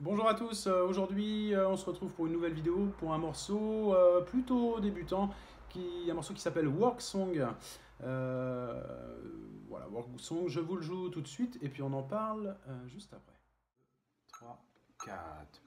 Bonjour à tous, aujourd'hui on se retrouve pour une nouvelle vidéo pour un morceau plutôt débutant, un morceau qui s'appelle Work Song. Euh, voilà, Work Song, je vous le joue tout de suite et puis on en parle juste après. 3, 4.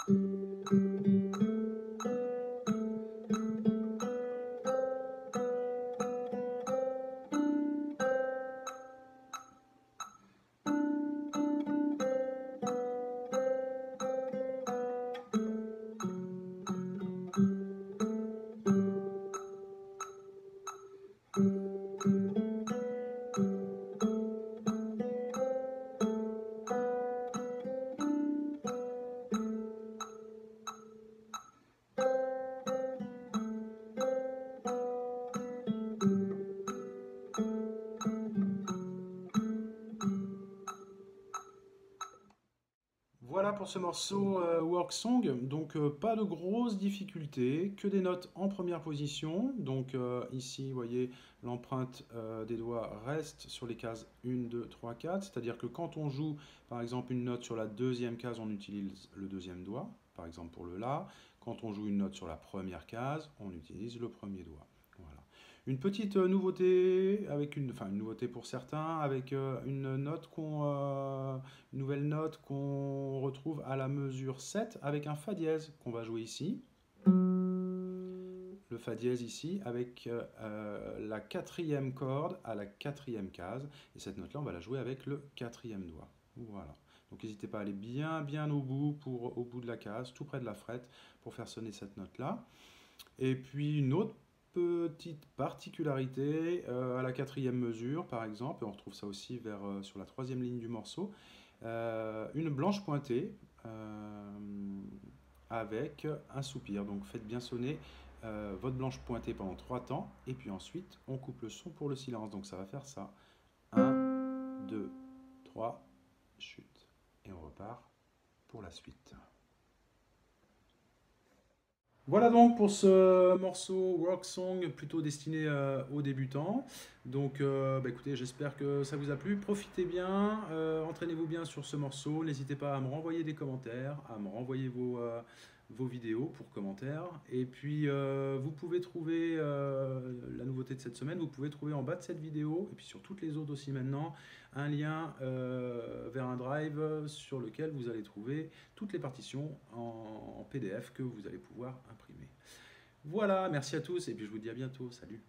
Voilà pour ce morceau Work Song, donc pas de grosses difficultés, que des notes en première position. Donc ici, vous voyez, l'empreinte des doigts reste sur les cases 1, 2, 3, 4, c'est-à-dire que quand on joue par exemple une note sur la deuxième case, on utilise le deuxième doigt, par exemple pour le La. Quand on joue une note sur la première case, on utilise le premier doigt. Voilà. Une petite nouveauté, enfin une nouveauté pour certains, avec une nouvelle note qu'on retrouve à la mesure 7 avec un Fa dièse qu'on va jouer ici. Le Fa dièse ici avec la quatrième corde à la quatrième case. Et cette note-là, on va la jouer avec le quatrième doigt. Voilà. Donc n'hésitez pas à aller bien au bout, au bout de la case, tout près de la frette, pour faire sonner cette note-là. Et puis une autre petite particularité à la quatrième mesure, par exemple, et on retrouve ça aussi sur la troisième ligne du morceau, une blanche pointée avec un soupir. Donc faites bien sonner votre blanche pointée pendant 3 temps, et puis ensuite on coupe le son pour le silence. Donc ça va faire ça. 1, 2, 3, chute. Et on repart pour la suite. Voilà donc pour ce morceau Work Song plutôt destiné aux débutants. Donc écoutez, j'espère que ça vous a plu. Profitez bien, entraînez-vous bien sur ce morceau. N'hésitez pas à me renvoyer des commentaires, à me renvoyer vos vidéos pour commentaires. Et puis vous pouvez trouver la nouveauté de cette semaine, vous pouvez trouver en bas de cette vidéo, et puis sur toutes les autres aussi maintenant, un lien vers un drive sur lequel vous allez trouver toutes les partitions en PDF que vous allez pouvoir imprimer. Voilà, merci à tous et puis je vous dis à bientôt. Salut!